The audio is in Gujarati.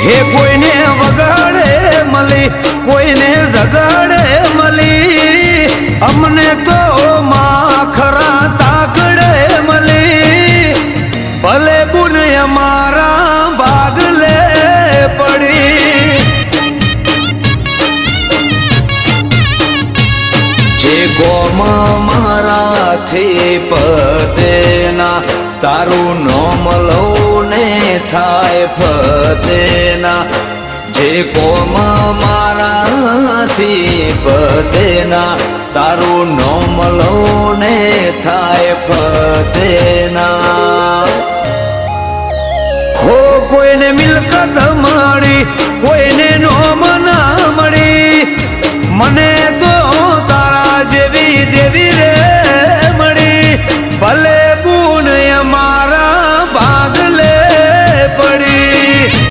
હે કોઈને વગાડે મળી કોઈને ઝઘડે મળી અમને તો માખરા તાકડે મળી ભલે ગુણ અમારા ભાગલે પડી જે ગોમાં મારાથી પદેના તારું નોમ લઉં ને થાય ફતેના જે કોમ મારાથી પદેના તારું નોમ લઉં ને થાય ફતેના હો કોઈને મિલકત મળી કોઈ